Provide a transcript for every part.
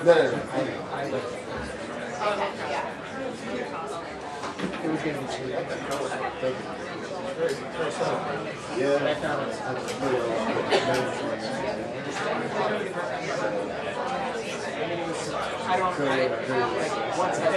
No. It was going to be cheap. Yeah. I don't know. One side.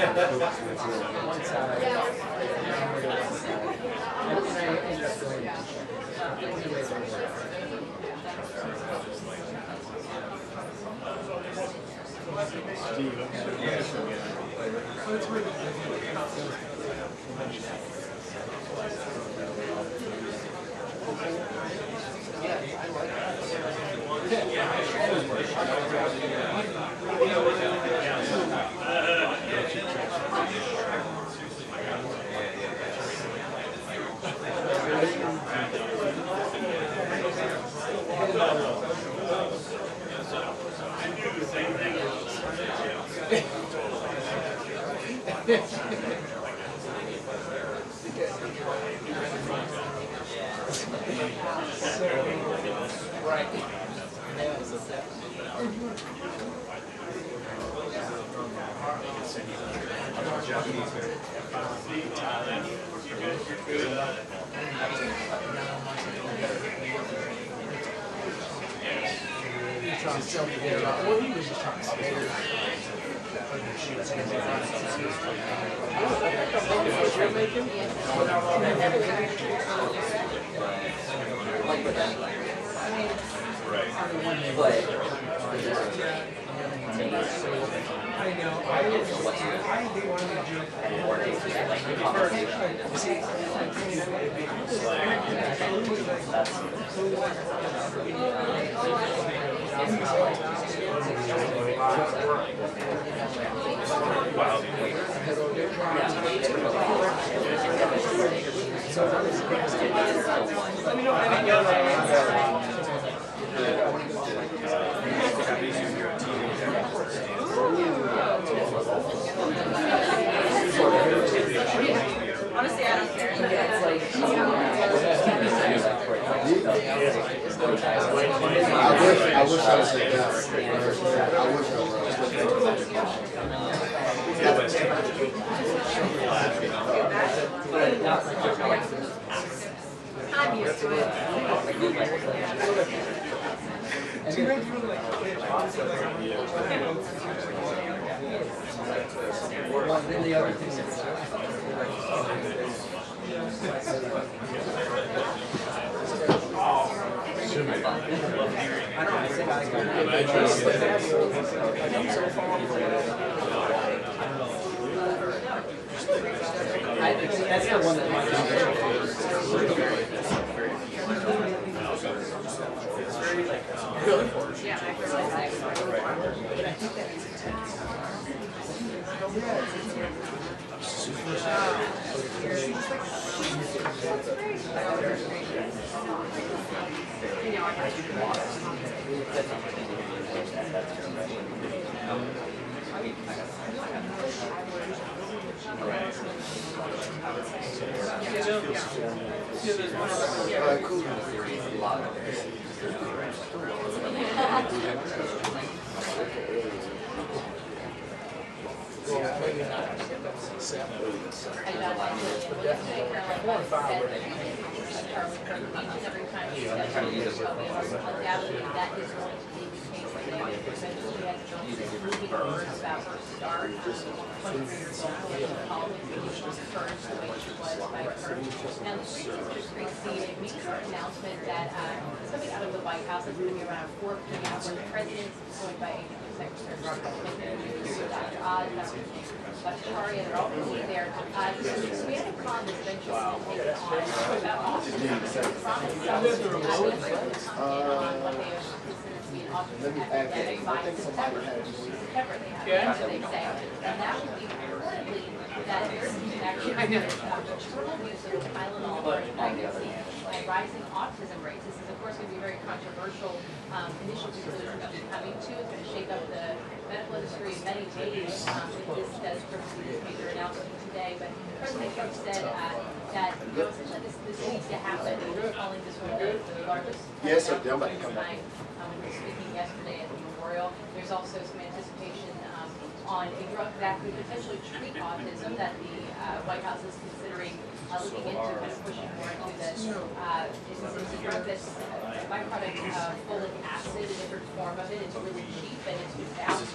Honestly, I don't care. I wish I was like that. I wish I was. I'm used to it. Then the other thing that's the one that Yeah, I feel like Cool. every time she does undoubtedly that is going to be the case. Like they eventually had to go through moving words about her start. 23 years old, in college, she was encouraged the way she was by her. Now the street sisters preceded her announcement that something out of the White House is going to be around 4 p.m. when the president is joined by Secretary Robert Dr. Oz, Dr. Bethesda, they're all going to be there. So we had a call this eventually on about autism. Promise on what they epidemic by September. September they have, they say. And that would be incredibly, that there is actually maternal use of Tylenol for pregnancy and rising autism rates. This is, of course, going to be a very controversial initial conclusion that we're coming to. It's going to shake up the medical industry in many ways if this does prove to be this major announcement today. But President Kirk said that, you know, essentially this needs to happen. We're calling this one regardless. Yes, sir. I'm about to come back. We were speaking yesterday at the memorial. There's also some anticipation on a drug that could potentially treat autism that the White House is considering looking into, kind of pushing more into this. It's a drug that's a byproduct of folic acid, a different form of it. It's really cheap and it's been found to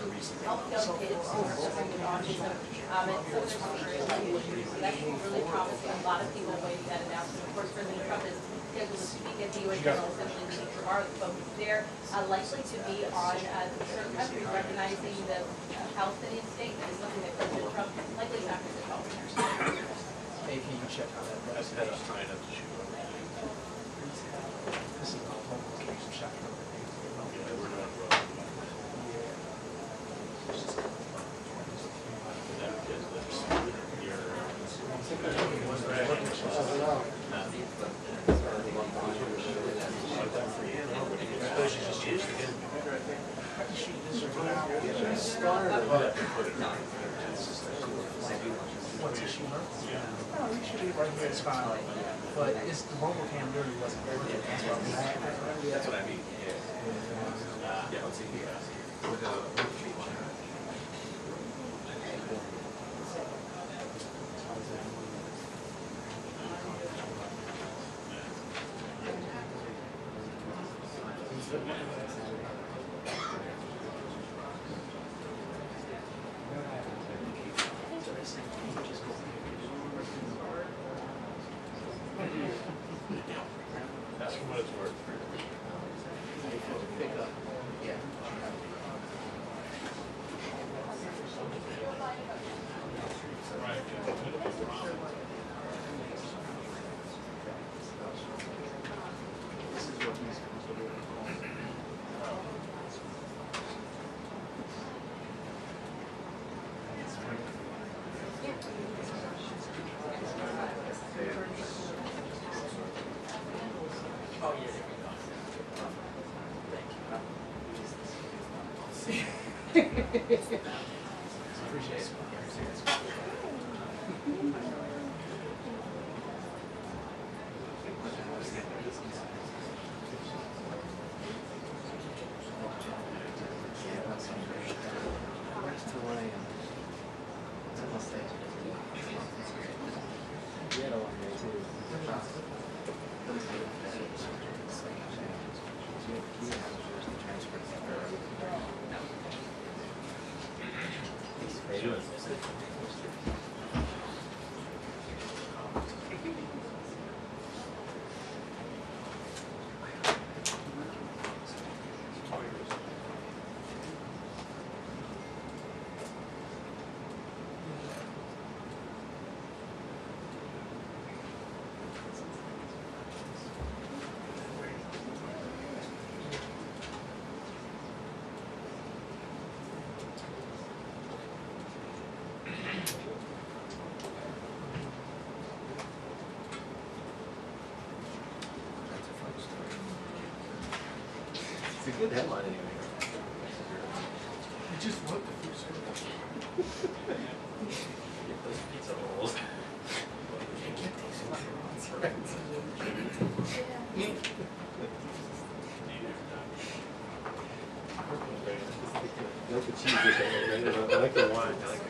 help young kids who are suffering with autism. And so there's speech language. So that can be really promising. A lot of people waiting that announcement. Of course, President Trump is scheduled to speak at the UN General Assembly meeting tomorrow. The folks there likely to be on certain countries recognizing the Palestinian state. That is something that President Trump likely is not going to talk about. Hey, can you check on that? That's that I'm trying not to shoot. This is not home. Can you check on that? Yeah, we're not wrong. What's issue? No, you should be right here. It's fine. But it's the mobile cam really wasn't working. That's what I'm mad. That's what I mean. Yeah, let's see. That's for what it's worth. Pick up. Yeah. This is what he's considering. Oh, yeah, there we go. Thank you. Appreciate it. It's a good headline anyway. You just looked at your service. Get those pizza rolls. I like the cheese with it. I like the wine. I like it.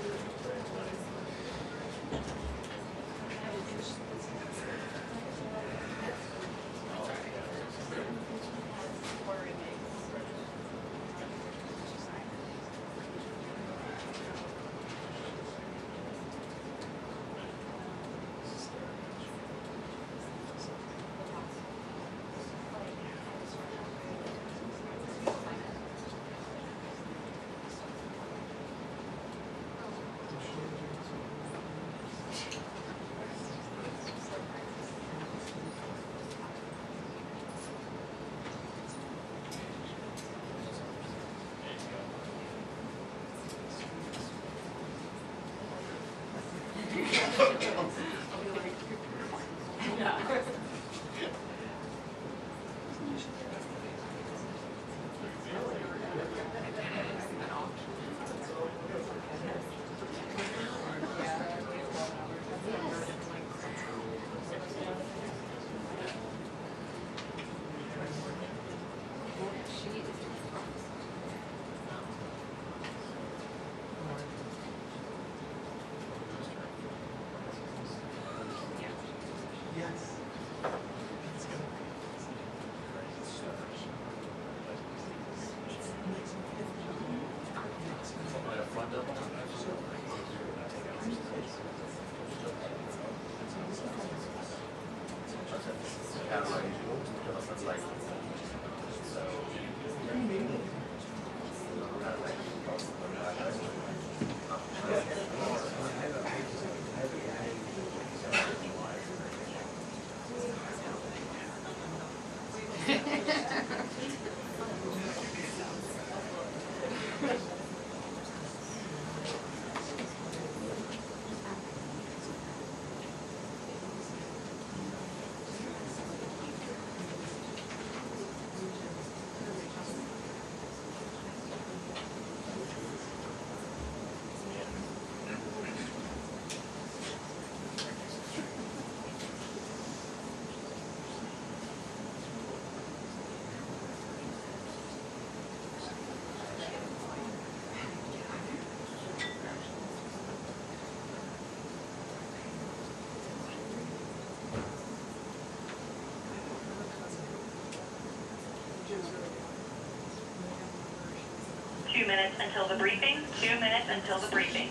Karoline. It's like, so. Minutes until the briefing. 2 minutes until the briefing.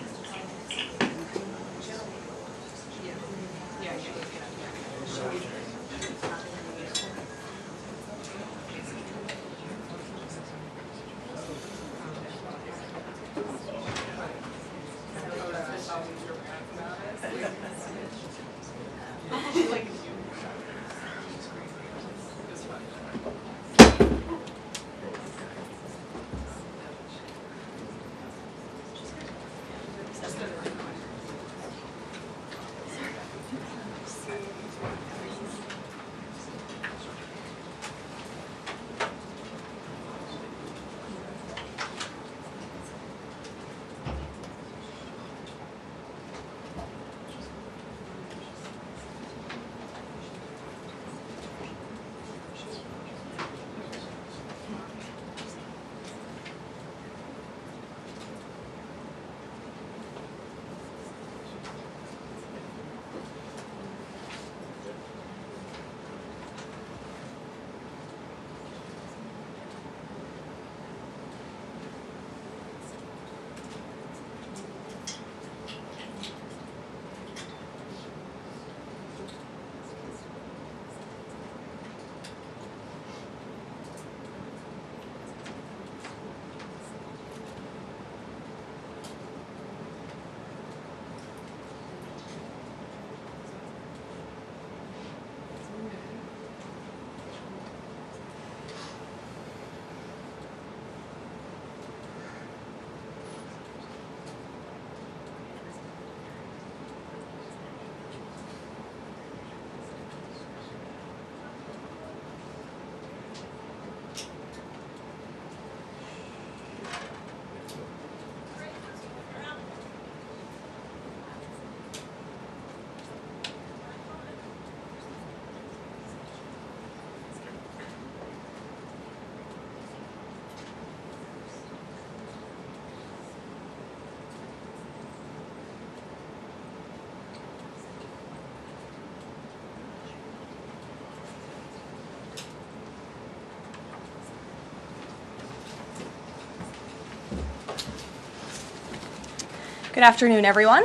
Good afternoon, everyone.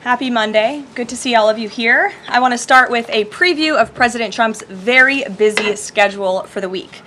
Happy Monday. Good to see all of you here. I want to start with a preview of President Trump's very busy schedule for the week.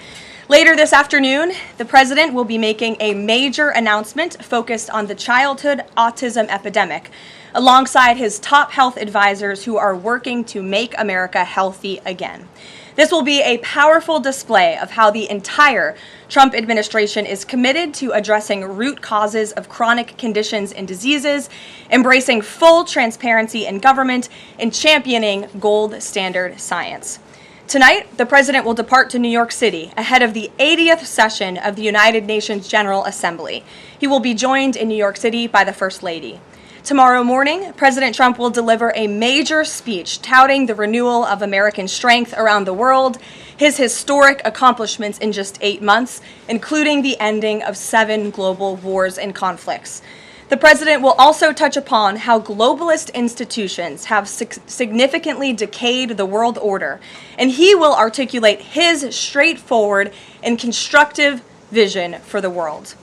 Later this afternoon, the president will be making a major announcement focused on the childhood autism epidemic, alongside his top health advisors who are working to make America healthy again. This will be a powerful display of how the entire Trump administration is committed to addressing root causes of chronic conditions and diseases, embracing full transparency in government, and championing gold standard science. Tonight, the president will depart to New York City ahead of the 80th session of the United Nations General Assembly. He will be joined in New York City by the First Lady. Tomorrow morning, President Trump will deliver a major speech touting the renewal of American strength around the world, his historic accomplishments in just 8 months, including the ending of 7 global wars and conflicts. The president will also touch upon how globalist institutions have significantly decayed the world order, and he will articulate his straightforward and constructive vision for the world.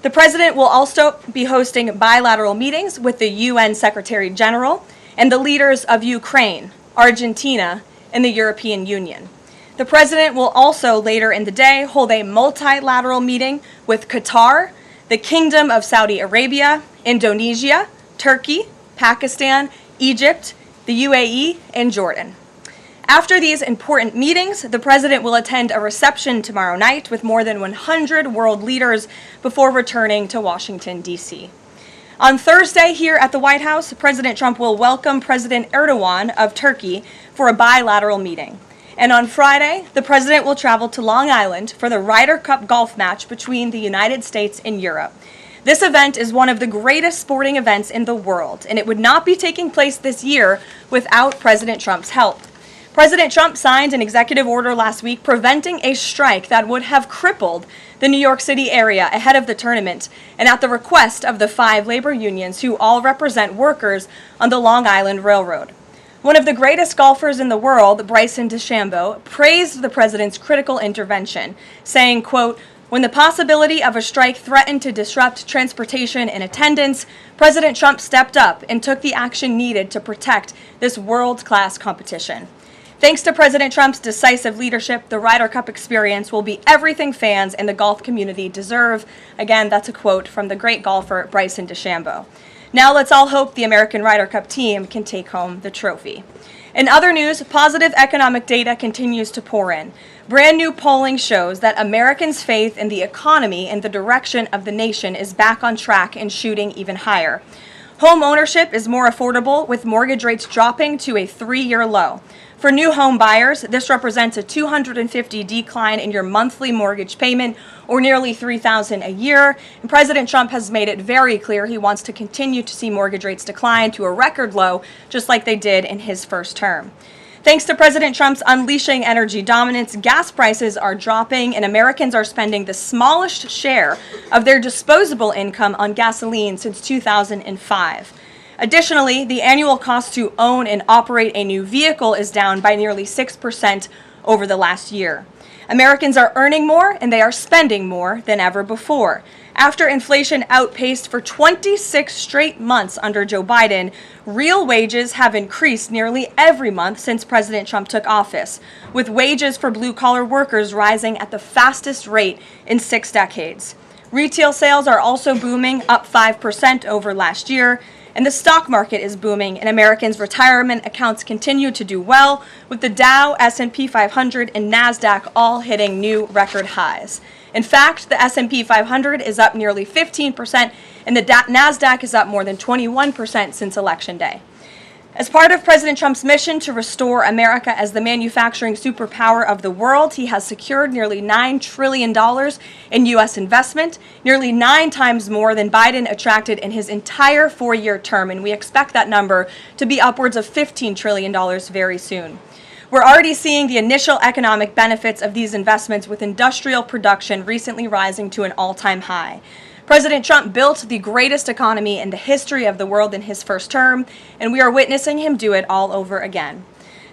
The president will also be hosting bilateral meetings with the UN Secretary General and the leaders of Ukraine, Argentina, in the European Union. The president will also later in the day hold a multilateral meeting with Qatar, the Kingdom of Saudi Arabia, Indonesia, Turkey, Pakistan, Egypt, the UAE, and Jordan. After these important meetings, the president will attend a reception tomorrow night with more than 100 world leaders before returning to Washington, D.C. On Thursday here at the White House, President Trump will welcome President Erdogan of Turkey for a bilateral meeting. And on Friday, the president will travel to Long Island for the Ryder Cup golf match between the United States and Europe. This event is one of the greatest sporting events in the world, and it would not be taking place this year without President Trump's help. President Trump signed an executive order last week preventing a strike that would have crippled the New York City area ahead of the tournament, and at the request of the 5 labor unions who all represent workers on the Long Island Railroad. One of the greatest golfers in the world, Bryson DeChambeau, praised the president's critical intervention, saying, quote, "When the possibility of a strike threatened to disrupt transportation and attendance, President Trump stepped up and took the action needed to protect this world-class competition." Thanks to President Trump's decisive leadership, the Ryder Cup experience will be everything fans and the golf community deserve. Again, that's a quote from the great golfer Bryson DeChambeau. Now let's all hope the American Ryder Cup team can take home the trophy. In other news, positive economic data continues to pour in. Brand new polling shows that Americans' faith in the economy and the direction of the nation is back on track and shooting even higher. Home ownership is more affordable, with mortgage rates dropping to a 3-year low. For new home buyers, this represents a $250 decline in your monthly mortgage payment, or nearly $3,000 a year. And President Trump has made it very clear he wants to continue to see mortgage rates decline to a record low, just like they did in his first term. Thanks to President Trump's unleashing energy dominance, gas prices are dropping, and Americans are spending the smallest share of their disposable income on gasoline since 2005. Additionally, the annual cost to own and operate a new vehicle is down by nearly 6% over the last year. Americans are earning more and they are spending more than ever before. After inflation outpaced for 26 straight months under Joe Biden, real wages have increased nearly every month since President Trump took office, with wages for blue-collar workers rising at the fastest rate in 6 decades. Retail sales are also booming, up 5% over last year. And the stock market is booming, and Americans' retirement accounts continue to do well, with the Dow, S&P 500, and NASDAQ all hitting new record highs. In fact, the S&P 500 is up nearly 15%, and the NASDAQ is up more than 21% since Election Day. As part of President Trump's mission to restore America as the manufacturing superpower of the world, he has secured nearly $9 trillion in U.S. investment, nearly 9 times more than Biden attracted in his entire 4-year term, and we expect that number to be upwards of $15 trillion very soon. We're already seeing the initial economic benefits of these investments, with industrial production recently rising to an all-time high. President Trump built the greatest economy in the history of the world in his first term, and we are witnessing him do it all over again.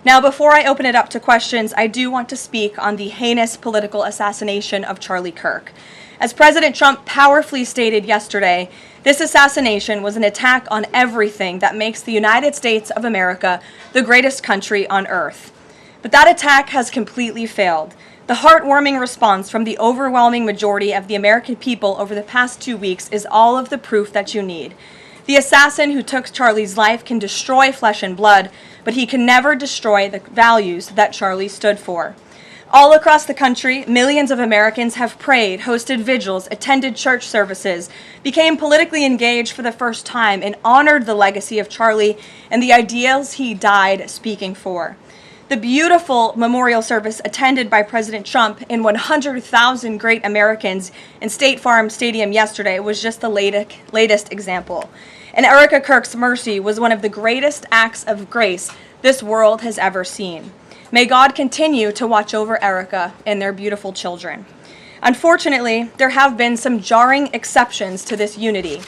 Now, before I open it up to questions, I do want to speak on the heinous political assassination of Charlie Kirk. As President Trump powerfully stated yesterday, this assassination was an attack on everything that makes the United States of America the greatest country on earth. But that attack has completely failed. The heartwarming response from the overwhelming majority of the American people over the past 2 weeks is all of the proof that you need. The assassin who took Charlie's life can destroy flesh and blood, but he can never destroy the values that Charlie stood for. All across the country, millions of Americans have prayed, hosted vigils, attended church services, became politically engaged for the first time, and honored the legacy of Charlie and the ideals he died speaking for. The beautiful memorial service attended by President Trump and 100,000 great Americans in State Farm Stadium yesterday was just the latest example. And Erica Kirk's mercy was one of the greatest acts of grace this world has ever seen. May God continue to watch over Erica and their beautiful children. Unfortunately, there have been some jarring exceptions to this unity.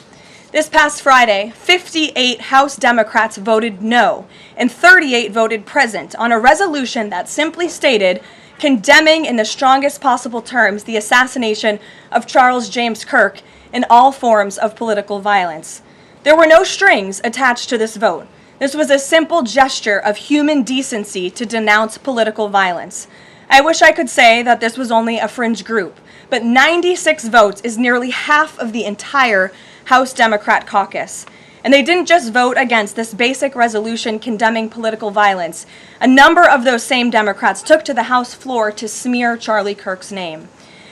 This past Friday, 58 House Democrats voted no, and 38 voted present on a resolution that simply stated, condemning in the strongest possible terms the assassination of Charles James Kirk and all forms of political violence. There were no strings attached to this vote. This was a simple gesture of human decency to denounce political violence. I wish I could say that this was only a fringe group, but 96 votes is nearly half of the entire House Democrat caucus. And they didn't just vote against this basic resolution condemning political violence. A number of those same Democrats took to the House floor to smear Charlie Kirk's name.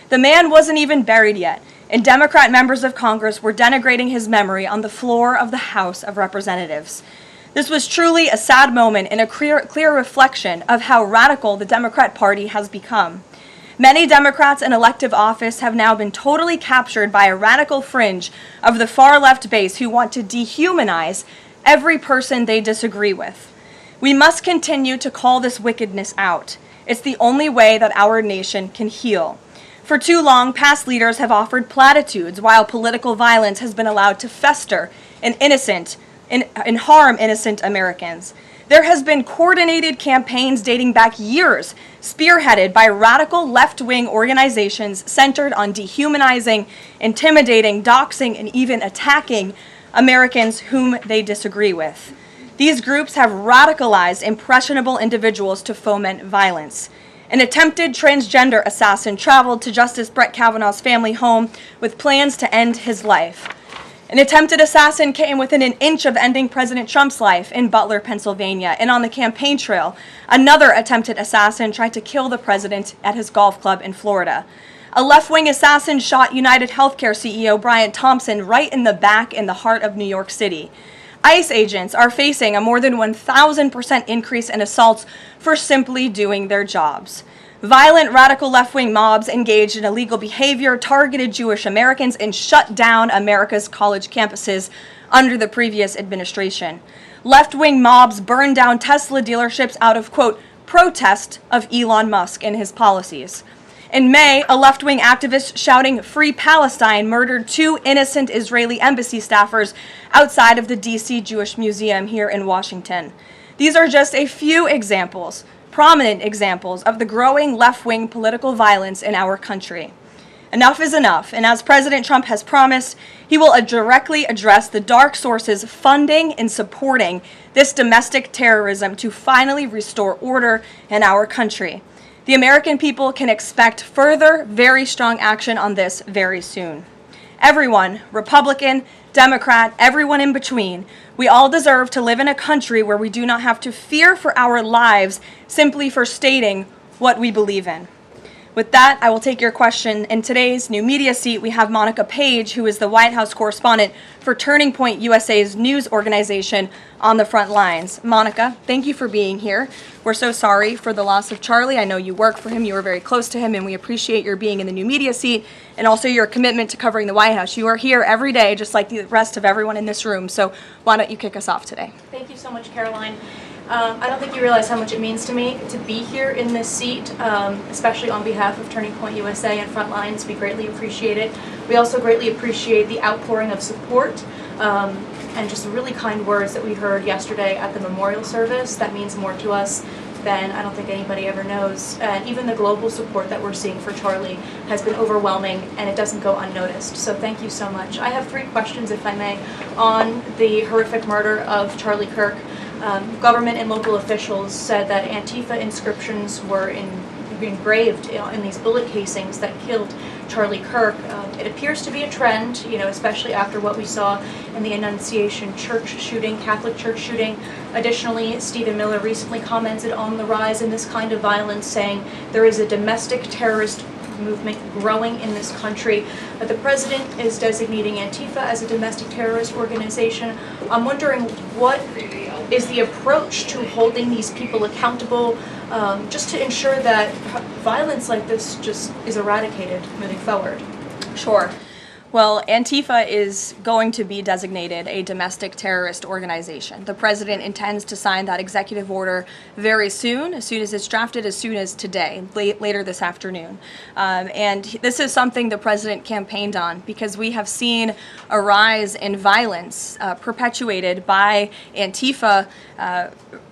The man wasn't even buried yet, and Democrat members of Congress were denigrating his memory on the floor of the House of Representatives. This was truly a sad moment and a clear reflection of how radical the Democrat Party has become. Many Democrats in elective office have now been totally captured by a radical fringe of the far-left base who want to dehumanize every person they disagree with. We must continue to call this wickedness out. It's the only way that our nation can heal. For too long, past leaders have offered platitudes while political violence has been allowed to fester and harm innocent Americans. There has been coordinated campaigns dating back years, spearheaded by radical left-wing organizations centered on dehumanizing, intimidating, doxing, and even attacking Americans whom they disagree with. These groups have radicalized impressionable individuals to foment violence. An attempted transgender assassin traveled to Justice Brett Kavanaugh's family home with plans to end his life. An attempted assassin came within an inch of ending President Trump's life in Butler, Pennsylvania, and on the campaign trail, another attempted assassin tried to kill the president at his golf club in Florida. A left-wing assassin shot United Healthcare CEO Brian Thompson right in the back in the heart of New York City. ICE agents are facing a more than 1,000% increase in assaults for simply doing their jobs. Violent radical left-wing mobs engaged in illegal behavior, targeted Jewish Americans, and shut down America's college campuses under the previous administration. Left-wing mobs burned down Tesla dealerships out of, quote, protest of Elon Musk and his policies. In May, a left-wing activist shouting "Free Palestine" murdered 2 innocent Israeli embassy staffers outside of the D.C. Jewish Museum here in Washington. These are just a few examples, prominent examples of the growing left-wing political violence in our country. Enough is enough, and as President Trump has promised, he will directly address the dark sources funding and supporting this domestic terrorism to finally restore order in our country. The American people can expect further, very strong action on this very soon. Everyone, Republican, Democrat, everyone in between, we all deserve to live in a country where we do not have to fear for our lives simply for stating what we believe in. With that, I will take your question. In today's new media seat, we have Monica Page, who is the White House correspondent for Turning Point USA's news organization, on the front lines. Monica, thank you for being here. We're so sorry for the loss of Charlie. I know you work for him, you were very close to him, and we appreciate your being in the new media seat and also your commitment to covering the White House. You are here every day, just like the rest of everyone in this room, so why don't you kick us off today? Thank you so much, Karoline. I don't think you realize how much it means to me to be here in this seat, especially on behalf of Turning Point USA and Frontlines. We greatly appreciate it. We also greatly appreciate the outpouring of support and just really kind words that we heard yesterday at the memorial service. That means more to us than I don't think anybody ever knows. And even the global support that we're seeing for Charlie has been overwhelming, and it doesn't go unnoticed. So thank you so much. I have 3 questions, if I may, on the horrific murder of Charlie Kirk. Government and local officials said that Antifa inscriptions were engraved in these bullet casings that killed Charlie Kirk. It appears to be a trend, especially after what we saw in the Annunciation Church shooting, Catholic Church shooting. Additionally, Stephen Miller recently commented on the rise in this kind of violence, saying there is a domestic terrorist movement growing in this country. The president is designating Antifa as a domestic terrorist organization. I'm wondering, what is the approach to holding these people accountable, just to ensure that violence like this just is eradicated moving forward? Sure. Well, Antifa is going to be designated a domestic terrorist organization. The president intends to sign that executive order very soon as it's drafted, as soon as today, later this afternoon. And this is something the president campaigned on, because we have seen a rise in violence perpetuated by Antifa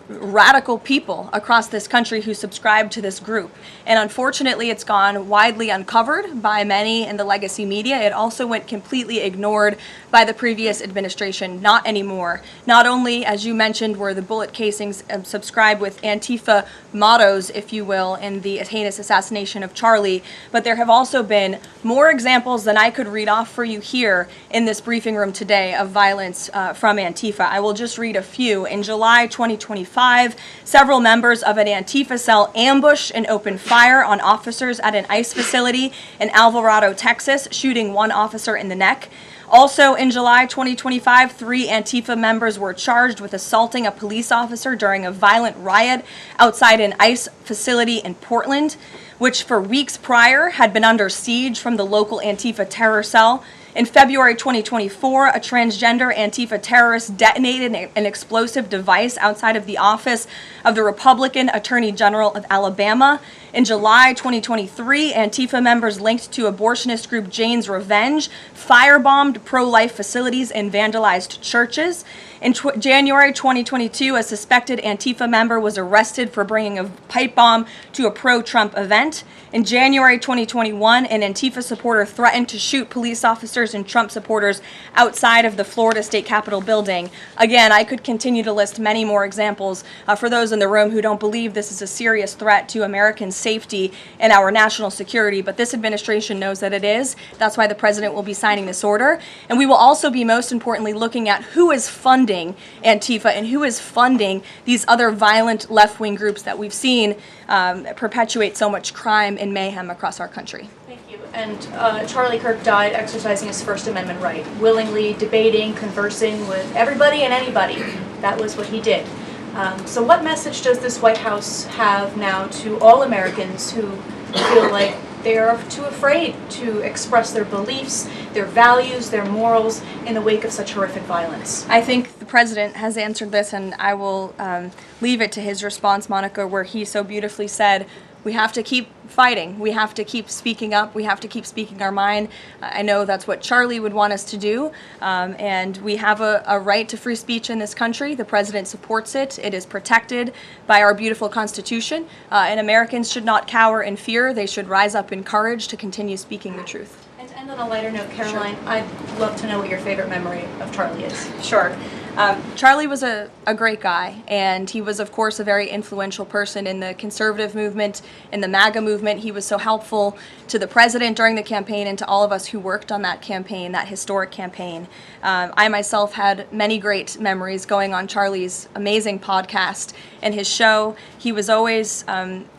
radical people across this country who subscribe to this group. And unfortunately, it's gone widely uncovered by many in the legacy media. It also went completely ignored by the previous administration. Not anymore. Not only, as you mentioned, were the bullet casings subscribed with Antifa mottos, if you will, in the heinous assassination of Charlie, but there have also been more examples than I could read off for you here in this briefing room today of violence from Antifa. I will just read a few. In July 2025, several members of an Antifa cell ambushed and opened fire on officers at an ICE facility in Alvarado, Texas, shooting one officer in the neck. Also in July 2025, 3 Antifa members were charged with assaulting a police officer during a violent riot outside an ICE facility in Portland, which for weeks prior had been under siege from the local Antifa terror cell. In February 2024, a transgender Antifa terrorist detonated an explosive device outside of the office of the Republican Attorney General of Alabama. In July 2023, Antifa members linked to abortionist group Jane's Revenge firebombed pro-life facilities and vandalized churches. In January 2022, a suspected Antifa member was arrested for bringing a pipe bomb to a pro-Trump event. In January 2021, an Antifa supporter threatened to shoot police officers and Trump supporters outside of the Florida State Capitol building. Again, I could continue to list many more examples for those in the room who don't believe this is a serious threat to American safety and our national security, but this administration knows that it is. That's why the president will be signing this order. And we will also be, most importantly, looking at who is funding Antifa and who is funding these other violent left-wing groups that we've seen perpetuate so much crime and mayhem across our country. Thank you. And Charlie Kirk died exercising his First Amendment right, willingly debating, conversing with everybody and anybody. That was what he did. So what message does this White House have now to all Americans who feel like they are too afraid to express their beliefs, their values, their morals in the wake of such horrific violence? I think the president has answered this, and I will leave it to his response, Monica, where he so beautifully said, we have to keep fighting. We have to keep speaking up. We have to keep speaking our mind. I know that's what Charlie would want us to do, and we have a right to free speech in this country. The president supports it. It is protected by our beautiful Constitution, and Americans should not cower in fear. They should rise up in courage to continue speaking the truth. And to end on a lighter note, Karoline, sure. I'd love to know what your favorite memory of Charlie is. Sure. Charlie was a great guy, and he was, of course, a very influential person in the conservative movement, in the MAGA movement. He was so helpful to the president during the campaign and to all of us who worked on that campaign, that historic campaign. I myself had many great memories going on Charlie's amazing podcast and his show. He was always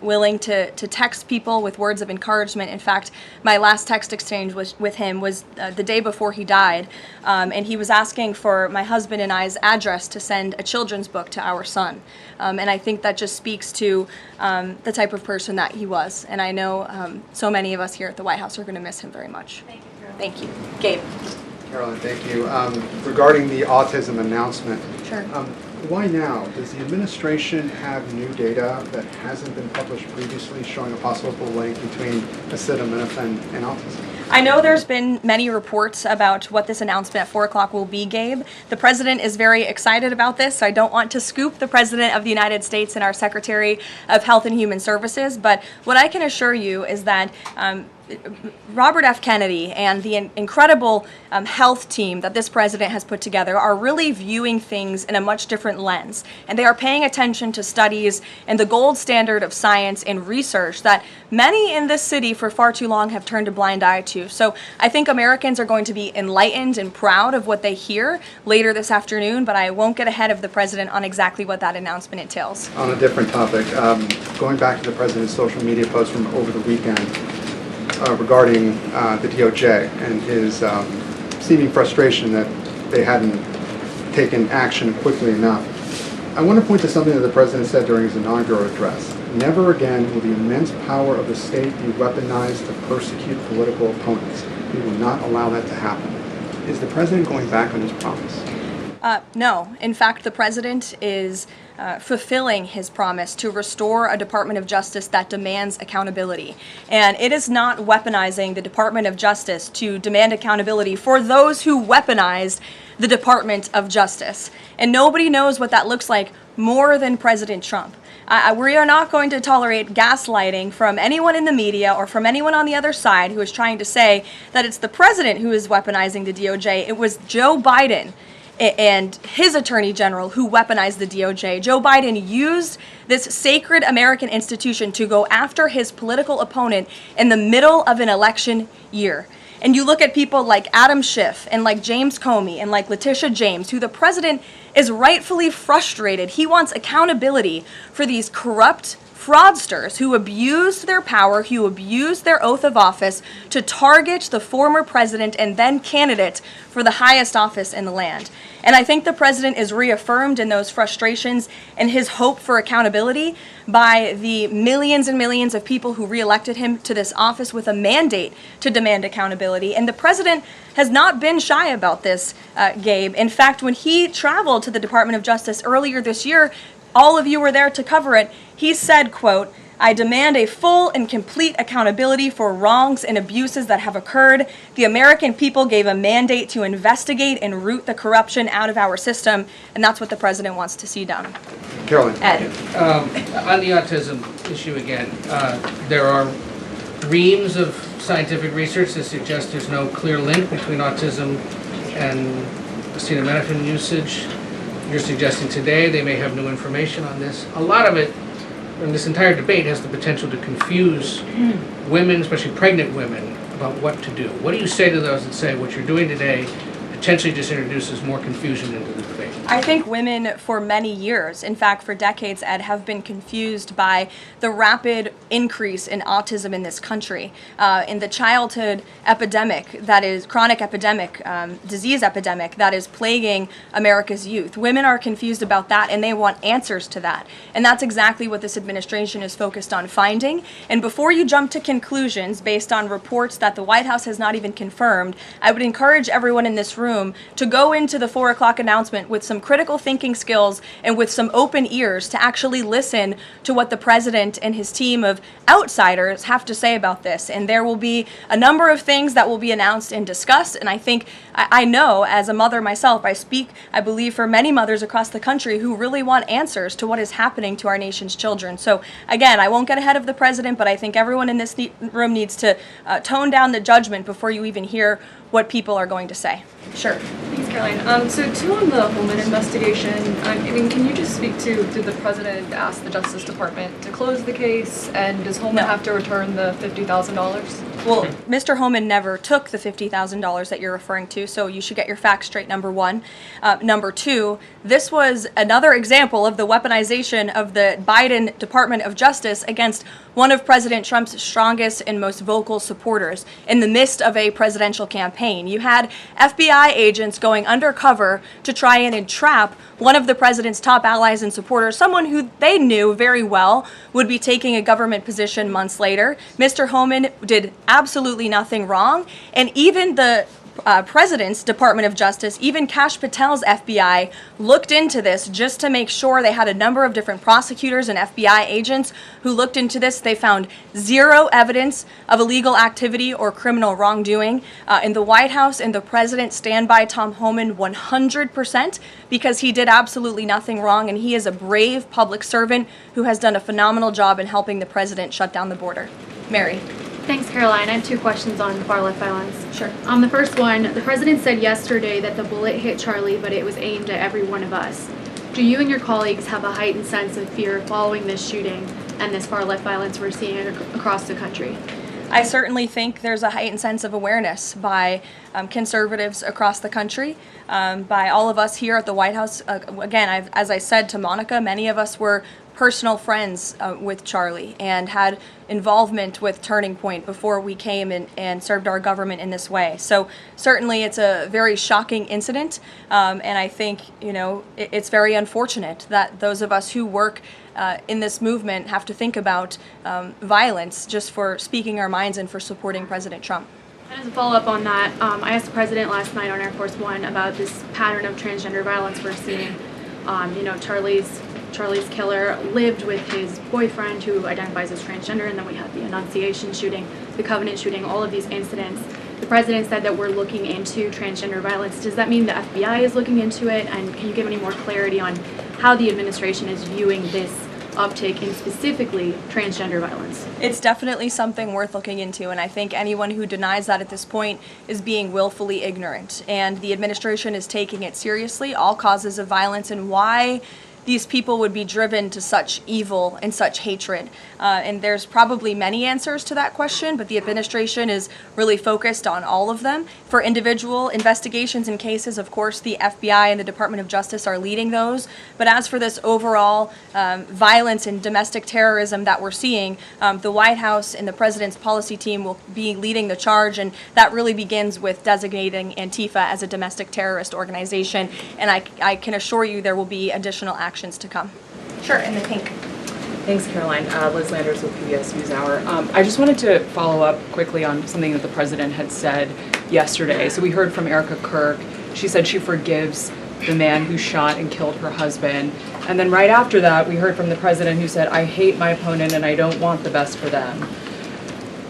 willing to text people with words of encouragement. In fact, my last text exchange with him was the day before he died, and he was asking for my husband and I's address to send a children's book to our son. And I think that just speaks to the type of person that he was. And I know so many of us here at the White House are going to miss him very much. Thank you, Caroline. Thank you. Gabe. Caroline, thank you. Regarding the autism announcement, Sure. Why now? Does the administration have new data that hasn't been published previously showing a possible link between acetaminophen and autism? I know there's been many reports about what this announcement at 4 o'clock will be, Gabe. The president is very excited about this, so I don't want to scoop the president of the United States and our Secretary of Health and Human Services, but what I can assure you is that Robert F. Kennedy and the incredible health team that this president has put together are really viewing things in a much different lens. And they are paying attention to studies and the gold standard of science and research that many in this city for far too long have turned a blind eye to. So I think Americans are going to be enlightened and proud of what they hear later this afternoon, but I won't get ahead of the president on exactly what that announcement entails. On a different topic, going back to the president's social media post from over the weekend, regarding the DOJ and his seeming frustration that they hadn't taken action quickly enough. I want to point to something that the president said during his inaugural address. Never again will the immense power of the state be weaponized to persecute political opponents. We will not allow that to happen. Is the president going back on his promise? No. In fact, the president is fulfilling his promise to restore a Department of Justice that demands accountability. And it is not weaponizing the Department of Justice to demand accountability for those who weaponized the Department of Justice. And nobody knows what that looks like more than President Trump. We are not going to tolerate gaslighting from anyone in the media or from anyone on the other side who is trying to say that it's the president who is weaponizing the DOJ. It was Joe Biden and his attorney general who weaponized the DOJ. Joe Biden used this sacred American institution to go after his political opponent in the middle of an election year. And you look at people like Adam Schiff and like James Comey and like Letitia James, who the president is rightfully frustrated. He wants accountability for these corrupt fraudsters who abused their power, who abused their oath of office to target the former president and then candidate for the highest office in the land. And I think the president is reaffirmed in those frustrations and his hope for accountability by the millions and millions of people who reelected him to this office with a mandate to demand accountability. And the president has not been shy about this, Gabe. In fact, when he traveled to the Department of Justice earlier this year, all of you were there to cover it, he said, quote, "I demand a full and complete accountability for wrongs and abuses that have occurred. The American people gave a mandate to investigate and root the corruption out of our system," and that's what the president wants to see done. Karoline. Ed. On the autism issue again, there are reams of scientific research that suggests there's no clear link between autism and acetaminophen usage. You're suggesting today they may have new information on this. A lot of it, and this entire debate, has the potential to confuse women, especially pregnant women, about what to do. What do you say to those that say what you're doing today potentially just introduces more confusion into the debate? I think women for many years, in fact for decades, Ed, have been confused by the rapid increase in autism in this country, in the childhood epidemic, that is chronic epidemic, disease epidemic that is plaguing America's youth. Women are confused about that and they want answers to that. And that's exactly what this administration is focused on finding. And before you jump to conclusions based on reports that the White House has not even confirmed, I would encourage everyone in this room to go into the 4 o'clock announcement with some critical thinking skills and with some open ears to actually listen to what the president and his team of outsiders have to say about this. And there will be a number of things that will be announced and discussed. And I think, I know as a mother myself, I speak, I believe, for many mothers across the country who really want answers to what is happening to our nation's children. So again, I won't get ahead of the president, but I think everyone in this room needs to tone down the judgment before you even hear what people are going to say. Sure. Thanks, Caroline. So too, on the Holman investigation, I mean, can you just speak to, did the president ask the Justice Department to close the case, and does Holman have to return the $50,000? Well, Mr. Holman never took the $50,000 that you're referring to, so you should get your facts straight, number one. Number two, this was another example of the weaponization of the Biden Department of Justice against one of President Trump's strongest and most vocal supporters in the midst of a presidential campaign. You had FBI agents going undercover to try and entrap one of the president's top allies and supporters, someone who they knew very well would be taking a government position months later. Mr. Holman did absolutely nothing wrong, and even the President's Department of Justice, even Kash Patel's FBI, looked into this just to make sure. They had a number of different prosecutors and FBI agents who looked into this. They found zero evidence of illegal activity or criminal wrongdoing. In the White House and the President stand by Tom Homan 100% because he did absolutely nothing wrong, and he is a brave public servant who has done a phenomenal job in helping the President shut down the border. Mary. Thanks, Caroline. I have 2 questions on far-left violence. Sure. The first one, the president said yesterday that the bullet hit Charlie, but it was aimed at every one of us. Do you and your colleagues have a heightened sense of fear following this shooting and this far-left violence we're seeing across the country? I certainly think there's a heightened sense of awareness by conservatives across the country, by all of us here at the White House. Again, as I said to Monica, many of us were personal friends with Charlie and had involvement with Turning Point before we came and served our government in this way. So certainly it's a very shocking incident, and I think, you know, it's very unfortunate that those of us who work in this movement have to think about violence just for speaking our minds and for supporting President Trump. And as a follow-up on that, I asked the president last night on Air Force One about this pattern of transgender violence we're seeing. You know, Charlie's killer lived with his boyfriend who identifies as transgender, and then we had the Annunciation shooting, the Covenant shooting, all of these incidents. The president said that we're looking into transgender violence. Does that mean the FBI is looking into it? And can you give any more clarity on how the administration is viewing this uptick in specifically transgender violence. It's definitely something worth looking into, and I think anyone who denies that at this point is being willfully ignorant. And the administration is taking it seriously, all causes of violence, and why these people would be driven to such evil and such hatred. And there's probably many answers to that question, but the administration is really focused on all of them. For individual investigations and cases, of course, the FBI and the Department of Justice are leading those. But as for this overall violence and domestic terrorism that we're seeing, the White House and the President's policy team will be leading the charge, and that really begins with designating Antifa as a domestic terrorist organization. And I can assure you there will be additional actions to come. Sure, in the pink. Thanks, Caroline. Liz Landers with PBS NewsHour. I just wanted to follow up quickly on something that the president had said yesterday. So we heard from Erica Kirk. She said she forgives the man who shot and killed her husband. And then right after that, we heard from the president who said, I hate my opponent and I don't want the best for them.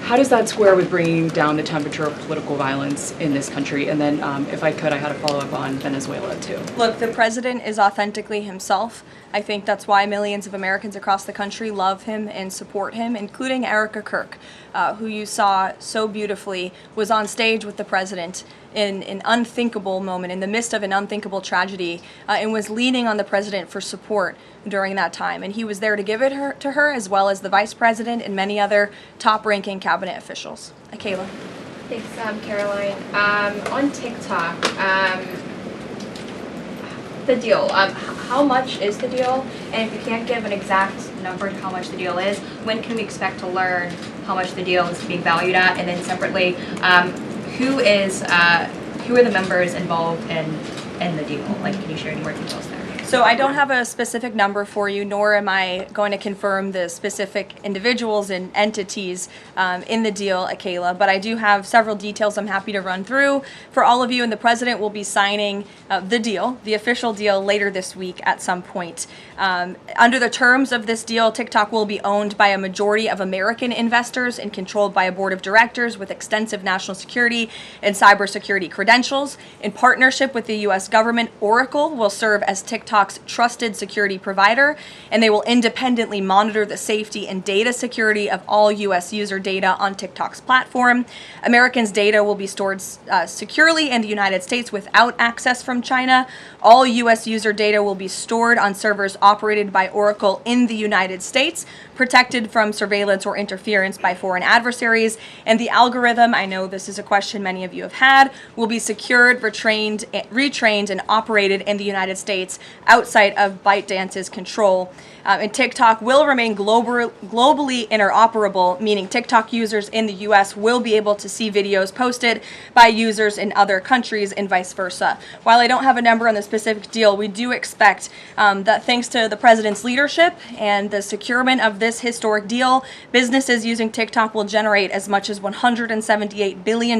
How does that square with bringing down the temperature of political violence in this country? And then, if I could, I had a follow-up on Venezuela, too. Look, the president is authentically himself. I think that's why millions of Americans across the country love him and support him, including Erica Kirk, who you saw so beautifully was on stage with the president in an unthinkable moment, in the midst of an unthinkable tragedy, and was leaning on the president for support during that time. And he was there to give it to her, as well as the vice president and many other top-ranking cabinet officials. Kayla. Thanks, Caroline. On TikTok, the deal. How much is the deal? And if you can't give an exact number to how much the deal is, when can we expect to learn how much the deal is being valued at? And then separately, who are the members involved in the deal? Like, can you share any more details there? So I don't have a specific number for you, nor am I going to confirm the specific individuals and entities in the deal, Kayla, but I do have several details I'm happy to run through for all of you, and the president will be signing the deal, the official deal, later this week at some point. Under the terms of this deal, TikTok will be owned by a majority of American investors and controlled by a board of directors with extensive national security and cybersecurity credentials. In partnership with the U.S. government, Oracle will serve as TikTok's trusted security provider, and they will independently monitor the safety and data security of all U.S. user data on TikTok's platform. Americans' data will be stored securely in the United States without access from China. All U.S. user data will be stored on servers operated by Oracle in the United States, protected from surveillance or interference by foreign adversaries. And the algorithm, I know this is a question many of you have had, will be secured, retrained, and operated in the United States outside of ByteDance's control. And TikTok will remain globally interoperable, meaning TikTok users in the U.S. will be able to see videos posted by users in other countries and vice versa. While I don't have a number on the specific deal, we do expect that thanks to the president's leadership and the securement of this historic deal, businesses using TikTok will generate as much as $178 billion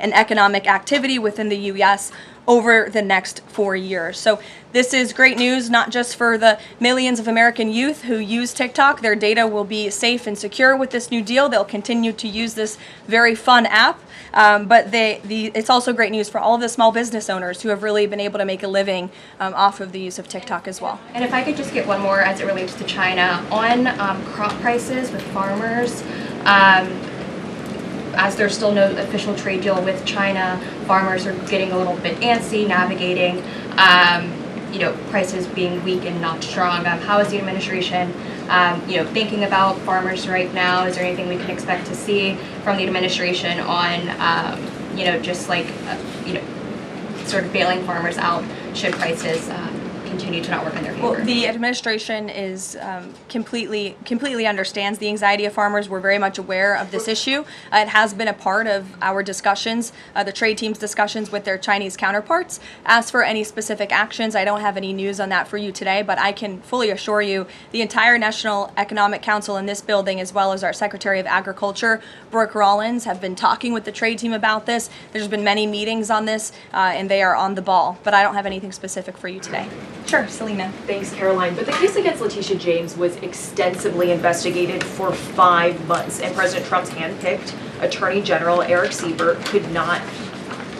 in economic activity within the U.S. over the next 4 years. So this is great news, not just for the millions of American youth who use TikTok. Their data will be safe and secure with this new deal. They'll continue to use this very fun app. But it's also great news for all of the small business owners who have really been able to make a living off of the use of TikTok as well. And if I could just get one more as it relates to China, on crop prices with farmers, as there's still no official trade deal with China, farmers are getting a little bit antsy navigating, prices being weak and not strong. How is the administration, thinking about farmers right now? Is there anything we can expect to see from the administration on, sort of bailing farmers out should prices continue to not work in their favor? Well, the administration is completely understands the anxiety of farmers. We're very much aware of this issue. It has been a part of our discussions, the trade team's discussions with their Chinese counterparts. As for any specific actions, I don't have any news on that for you today, but I can fully assure you the entire National Economic Council in this building, as well as our Secretary of Agriculture, Brooke Rollins, have been talking with the trade team about this. There's been many meetings on this, and they are on the ball, but I don't have anything specific for you today. Sure, Selena. Thanks, Caroline. But the case against Letitia James was extensively investigated for 5 months, and President Trump's handpicked Attorney General Eric Siebert could not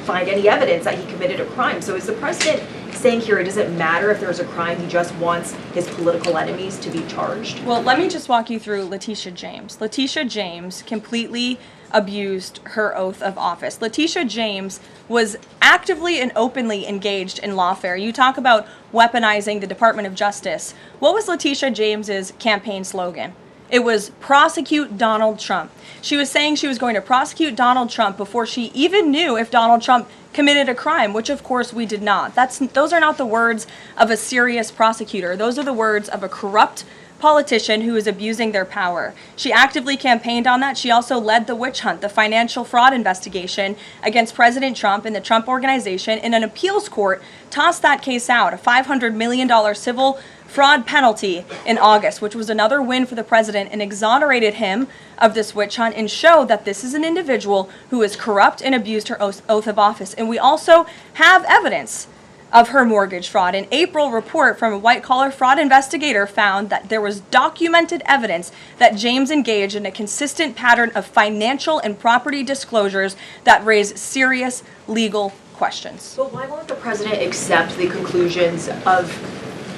find any evidence that he committed a crime. So is the president saying here it doesn't matter if there's a crime, he just wants his political enemies to be charged? Well, let me just walk you through Letitia James. Letitia James completely abused her oath of office. Letitia James was actively and openly engaged in lawfare. You talk about weaponizing the Department of Justice. What was Letitia James's campaign slogan? It was prosecute Donald Trump. She was saying she was going to prosecute Donald Trump before she even knew if Donald Trump committed a crime, which of course we did not. Those are not the words of a serious prosecutor. Those are the words of a corrupt politician who is abusing their power. She actively campaigned on that. She also led the witch hunt, the financial fraud investigation against President Trump and the Trump Organization, in an appeals court tossed that case out, a $500 million civil fraud penalty in August, which was another win for the president, and exonerated him of this witch hunt and showed that this is an individual who is corrupt and abused her oath of office. And we also have evidence of her mortgage fraud. An April report from a white-collar fraud investigator found that there was documented evidence that James engaged in a consistent pattern of financial and property disclosures that raise serious legal questions. But why won't the president accept the conclusions of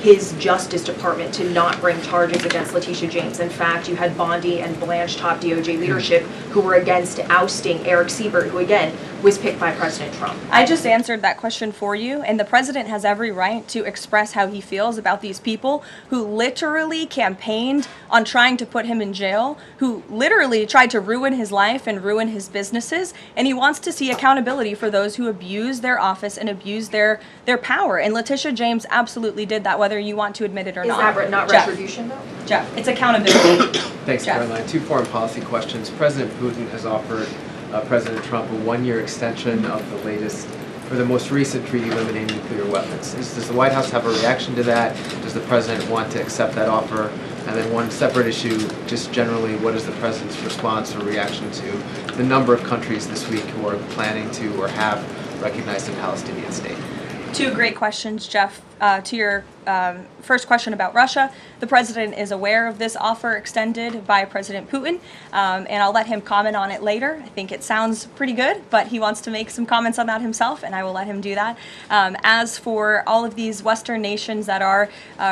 his Justice Department to not bring charges against Letitia James? In fact, you had Bondi and Blanche top DOJ leadership who were against ousting Eric Siebert, who again was picked by President Trump. I just answered that question for you, and the president has every right to express how he feels about these people who literally campaigned on trying to put him in jail, who literally tried to ruin his life and ruin his businesses, and he wants to see accountability for those who abuse their office and abuse their power. And Letitia James absolutely did that, whether you want to admit it or not. Is that not retribution, though? Jeff, it's accountability. Thanks, Jeff. Karoline. Two foreign policy questions. President Putin has offered President Trump a one-year extension of the most recent treaty limiting nuclear weapons. Does the White House have a reaction to that? Does the president want to accept that offer? And then one separate issue, just generally, what is the president's response or reaction to the number of countries this week who are planning to or have recognized a Palestinian state? Two great questions, Jeff. To your first question about Russia, the president is aware of this offer extended by President Putin, and I'll let him comment on it later. I think it sounds pretty good, but he wants to make some comments on that himself, and I will let him do that. As for all of these Western nations that are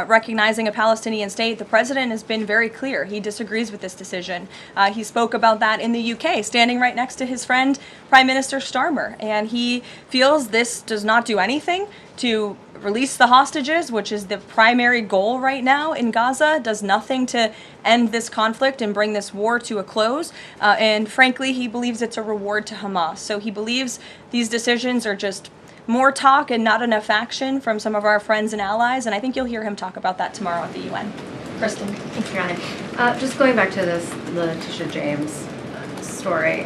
recognizing a Palestinian state, the president has been very clear. He disagrees with this decision. He spoke about that in the UK, standing right next to his friend, Prime Minister Starmer, and he feels this does not do anything to release the hostages, which is the primary goal right now in Gaza, does nothing to end this conflict and bring this war to a close. And frankly, he believes it's a reward to Hamas. So he believes these decisions are just more talk and not enough action from some of our friends and allies. And I think you'll hear him talk about that tomorrow at the UN. Kristen. Thanks, Karoline. Just going back to this Letitia James story.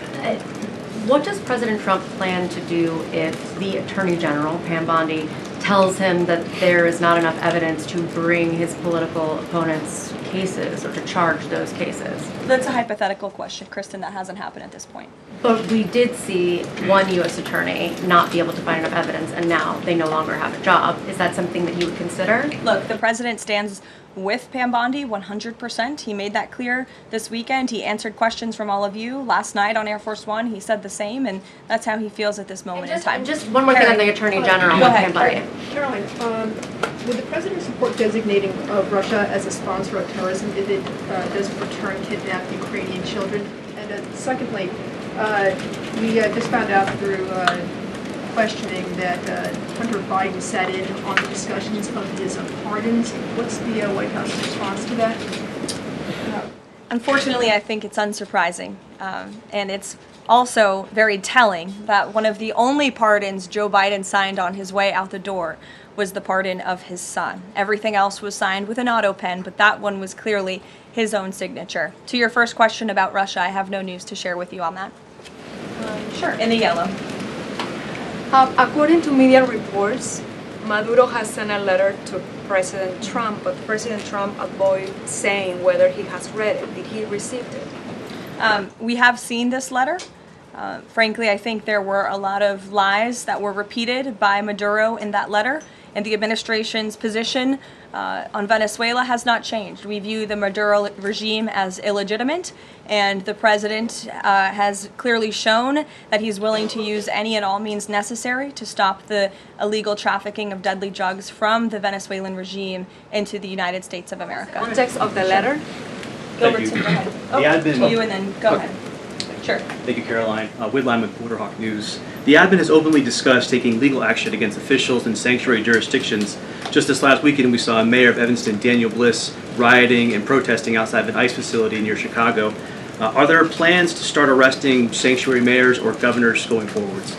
What does President Trump plan to do if the Attorney General, Pam Bondi, tells him that there is not enough evidence to bring his political opponents' cases or to charge those cases? That's a hypothetical question, Kristen. That hasn't happened at this point. But we did see one U.S. attorney not be able to find enough evidence, and now they no longer have a job. Is that something that you would consider? Look, the president stands with Pam Bondi 100%. He made that clear this weekend. He answered questions from all of you last night on Air Force One. He said the same, and that's how he feels at this moment in time. Just one more thing on the Attorney General. Go ahead, Caroline, would the president support designating Russia as a sponsor of terrorism if it does return kidnapped Ukrainian children? And secondly, we just found out through questioning that Hunter Biden sat in on the discussions of his pardons. What's the White House response to that? Unfortunately, I think it's unsurprising, and it's also very telling that one of the only pardons Joe Biden signed on his way out the door was the pardon of his son. Everything else was signed with an auto pen, but that one was clearly his own signature. To your first question about Russia, I have no news to share with you on that. Sure, in the yellow. According to media reports, Maduro has sent a letter to President Trump, but President Trump avoided saying whether he has read it. Did he receive it? We have seen this letter. Frankly, I think there were a lot of lies that were repeated by Maduro in that letter, and the administration's position on Venezuela has not changed. We view the Maduro regime as illegitimate, and the president has clearly shown that he's willing to use any and all means necessary to stop the illegal trafficking of deadly drugs from the Venezuelan regime into the United States of America. Context of the letter? Gilbertson, go ahead. The admin. To you and then go ahead. Sure. Thank you, Caroline. Whitline with Borderhawk News. The admin has openly discussed taking legal action against officials in sanctuary jurisdictions. Just this last weekend, we saw Mayor of Evanston, Daniel Bliss, rioting and protesting outside of an ICE facility near Chicago. Are there plans to start arresting sanctuary mayors or governors going forwards?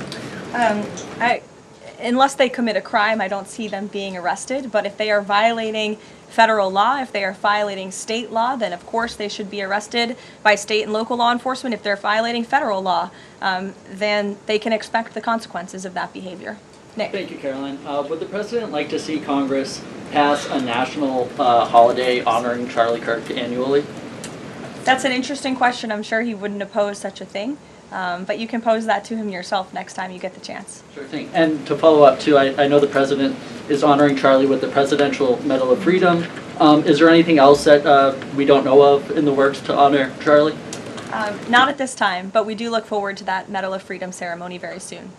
Unless they commit a crime, I don't see them being arrested. But if they are violating federal law, if they are violating state law, then of course they should be arrested by state and local law enforcement. If they're violating federal law, then they can expect the consequences of that behavior. Nick. Thank you, Caroline. Would the president like to see Congress pass a national holiday honoring Charlie Kirk annually? That's an interesting question. I'm sure he wouldn't oppose such a thing. But you can pose that to him yourself next time you get the chance. Sure thing. And to follow up too, I know the president is honoring Charlie with the Presidential Medal of Freedom. Is there anything else that we don't know of in the works to honor Charlie? Not at this time, but we do look forward to that Medal of Freedom ceremony very soon.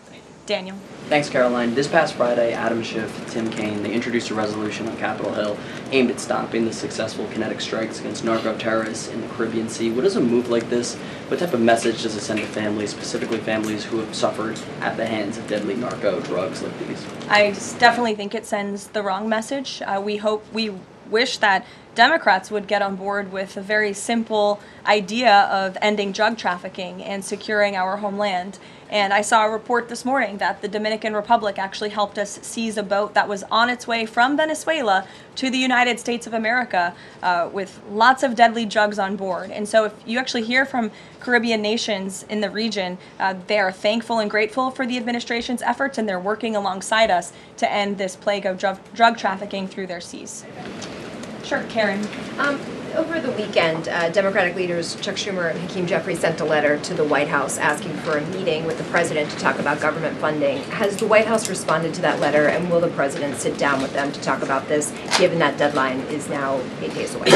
Daniel. Thanks, Caroline. This past Friday, Adam Schiff, Tim Kaine, they introduced a resolution on Capitol Hill aimed at stopping the successful kinetic strikes against narco-terrorists in the Caribbean Sea. What does a move like this, what type of message does it send to families, specifically families who have suffered at the hands of deadly narco drugs like these? I definitely think it sends the wrong message. We wish that Democrats would get on board with a very simple idea of ending drug trafficking and securing our homeland. And I saw a report this morning that the Dominican Republic actually helped us seize a boat that was on its way from Venezuela to the United States of America with lots of deadly drugs on board. And so if you actually hear from Caribbean nations in the region, they are thankful and grateful for the administration's efforts, and they're working alongside us to end this plague of drug trafficking through their seas. Sure, Karen. Over the weekend, Democratic leaders Chuck Schumer and Hakeem Jeffries sent a letter to the White House asking for a meeting with the president to talk about government funding. Has the White House responded to that letter, and will the president sit down with them to talk about this, given that deadline is now 8 days away?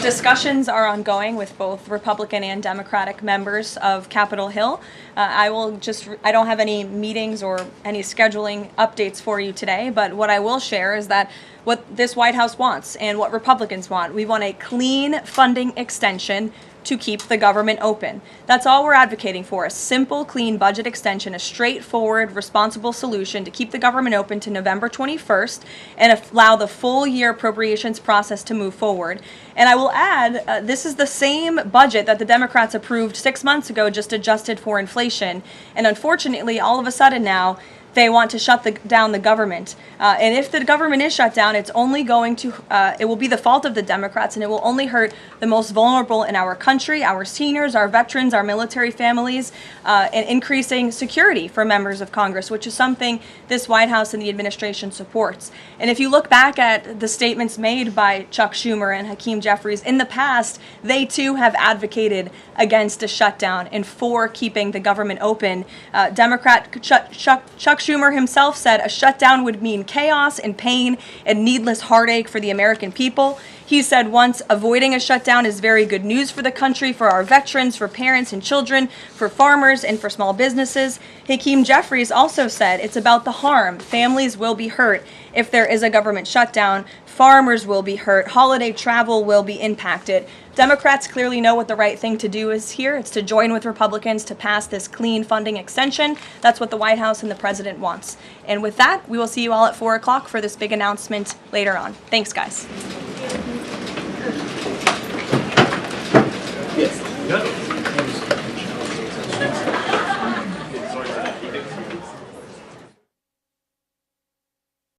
Discussions are ongoing with both Republican and Democratic members of Capitol Hill. I don't have any meetings or any scheduling updates for you today, but what I will share is that what this White House wants and what Republicans want. We want a clean funding extension to keep the government open. That's all we're advocating for, a simple, clean budget extension, a straightforward, responsible solution to keep the government open to November 21st and allow the full year appropriations process to move forward. And I will add, this is the same budget that the Democrats approved 6 months ago, just adjusted for inflation. And unfortunately, all of a sudden now, they want to shut down the government. And if the government is shut down, it's only going to, it will be the fault of the Democrats, and it will only hurt the most vulnerable in our country, our seniors, our veterans, our military families, and increasing security for members of Congress, which is something this White House and the administration supports. And if you look back at the statements made by Chuck Schumer and Hakeem Jeffries in the past, they too have advocated against a shutdown and for keeping the government open. Democrat Chuck Schumer himself said a shutdown would mean chaos and pain and needless heartache for the American people. He said once, avoiding a shutdown is very good news for the country, for our veterans, for parents and children, for farmers, and for small businesses. Hakeem Jeffries also said it's about the harm. Families will be hurt if there is a government shutdown. Farmers will be hurt. Holiday travel will be impacted. Democrats clearly know what the right thing to do is here. It's to join with Republicans to pass this clean funding extension. That's what the White House and the president wants. And with that, we will see you all at 4 o'clock for this big announcement later on. Thanks, guys. Yes.